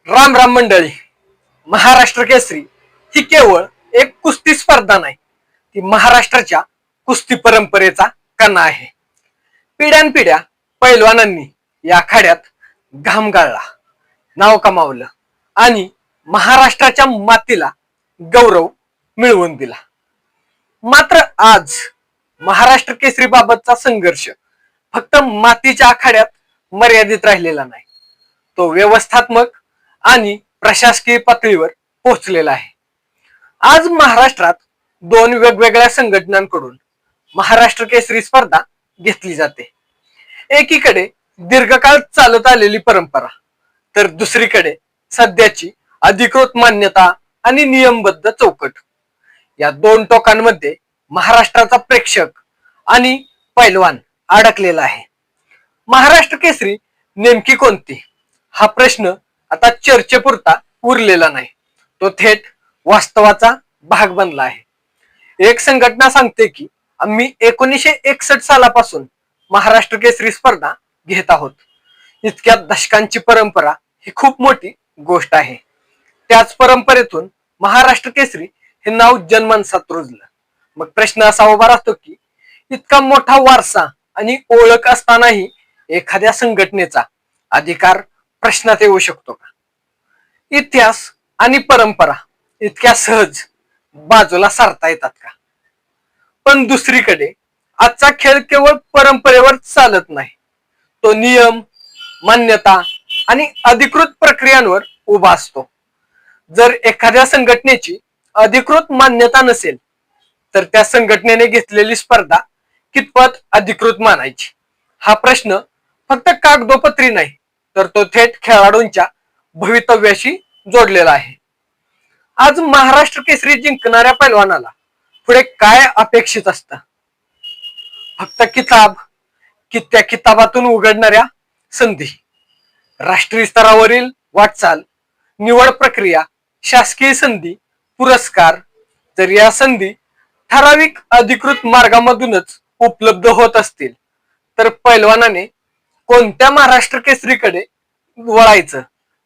राम राम मंडळी. महाराष्ट्र केसरी ही केवळ एक कुस्ती स्पर्धा नाही, ती महाराष्ट्राच्या कुस्ती परंपरेचा कणा आहे. पिढ्यानपिढ्या पैलवानांनी या आखाड्यात घाम गाळला, नाव कमावलं आणि महाराष्ट्राच्या मातीला गौरव मिळवून दिला. मात्र आज महाराष्ट्र केसरी बाबतचा संघर्ष फक्त मातीच्या आखाड्यात मर्यादित राहिलेला नाही, तो व्यवस्थात्मक आणि प्रशासकीय पातळीवर पोहोचलेला आहे. आज महाराष्ट्रात दोन वेगवेगळ्या संघटनांकडून महाराष्ट्र केसरी स्पर्धा घेतली जाते. एकीकडे दीर्घकाळ चालत आलेली परंपरा, तर दुसरीकडे सध्याची अधिकृत मान्यता आणि नियमबद्ध चौकट. या दोन टोकांमध्ये महाराष्ट्राचा प्रेक्षक आणि पैलवान अडकलेला आहे. महाराष्ट्र केसरी नेमकी कोणती, हा प्रश्न आता चर्चेपुरता उरलेला नाही, तो थेट वास्तवाचा भाग बनला आहे. एक संघटना सांगते की आम्ही 1961 सालापासून महाराष्ट्र केसरी स्पर्धा घेत आहोत. इतक्या दशकांची परंपरा ही खूप मोठी गोष्ट आहे. त्याच परंपरेतून महाराष्ट्र केसरी हे नाव जन्मानसात रुजलं. मग प्रश्न असा उभा राहतो की इतका मोठा वारसा आणि ओळख असतानाही एखाद्या संघटनेचा अधिकार प्रश्नात येऊ शकतो का? इतिहास आणि परंपरा इतक्या सहज बाजूला सारता येतात का? पण दुसरीकडे आजचा खेळ केवळ परंपरेवर चालत नाही, तो नियम, मान्यता आणि अधिकृत प्रक्रियांवर उभा असतो. जर एखाद्या संघटनेची अधिकृत मान्यता नसेल तर त्या संघटनेने घेतलेली स्पर्धा कितपत अधिकृत मानायची, हा प्रश्न फक्त कागदोपत्री नाही, तर तो थेट खेळाडूंच्या भवितव्याशी जोडलेला आहे. आज महाराष्ट्र केसरी जिंकणाऱ्या पैलवानाला पुढे काय अपेक्षित असतं? फक्त किताब, की त्या किताबातून उघडणाऱ्या संधी, राष्ट्रीय स्तरावरील वाटचाल, निवड प्रक्रिया, शासकीय संधी, पुरस्कार. जर या संधी ठराविक अधिकृत मार्गामधूनच उपलब्ध होत असतील तर पैलवानाने कोणत्या महाराष्ट्र केसरीकडे वळायचं,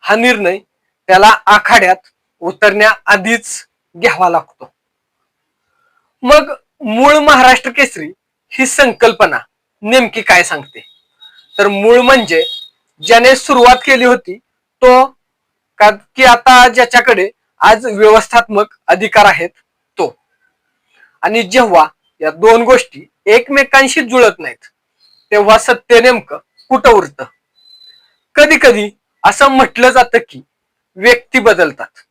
हा निर्णय त्याला आखाड्यात उतरण्याआधीच घ्यावा लागतो. मग मूळ महाराष्ट्र केसरी ही संकल्पना नेमकी काय सांगते? तर मूळ म्हणजे ज्याने सुरुवात केली होती तो, की आता ज्याच्याकडे आज व्यवस्थात्मक अधिकार आहेत तो. आणि जेव्हा या दोन गोष्टी एकमेकांशी जुळत नाहीत तेव्हा सत्य नेमकं कुठं उरतं? कधी कधी असं म्हटलं जातं की व्यक्ती बदलतात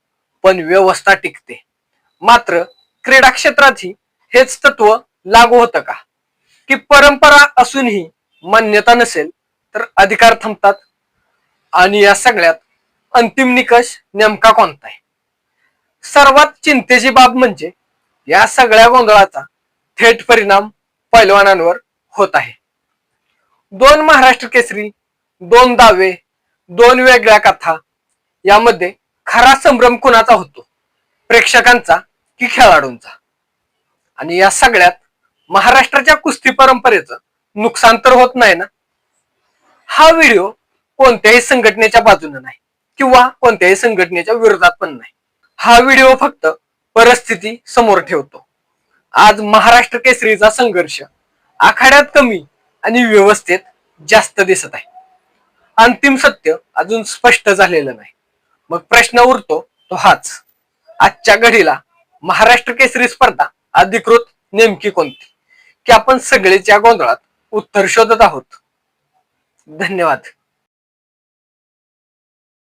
पण व्यवस्था टिकते. मात्र क्रीडा क्षेत्रातही हेच तत्व लागू होतं का, की परंपरा असूनही मान्यता नसेल तर अधिकार थांबतात? आणि या सगळ्यात अंतिम निकष नेमका कोणता आहे? सर्वात चिंतेची बाब म्हणजे या सगळ्या गोंधळाचा थेट परिणाम पैलवानांवर होत आहे. दोन महाराष्ट्र केसरी, दोन दावे, दोन वेगळ्या कथा. यामध्ये खरा संभ्रम कुणाचा होतो, प्रेक्षकांचा की खेळाडूंचा? आणि या सगळ्यात महाराष्ट्राच्या कुस्ती परंपरेचं नुकसान तर होत नाही ना? हा व्हिडिओ कोणत्याही संघटनेच्या बाजूने नाही किंवा कोणत्याही संघटनेच्या विरोधात पण नाही. हा व्हिडिओ फक्त परिस्थिती समोर ठेवतो. आज महाराष्ट्र केसरीचा संघर्ष आखाड्यात कमी आणि व्यवस्थेत जास्त दिसत आहे. अंतिम सत्य अजून स्पष्ट झालेलं नाही. मग प्रश्न उरतो तो हाच, आजच्या घडीला महाराष्ट्र केसरी स्पर्धा अधिकृत नेमकी कोणती? की आपण सगळेच या गोंधळात उत्तर शोधत आहोत. धन्यवाद.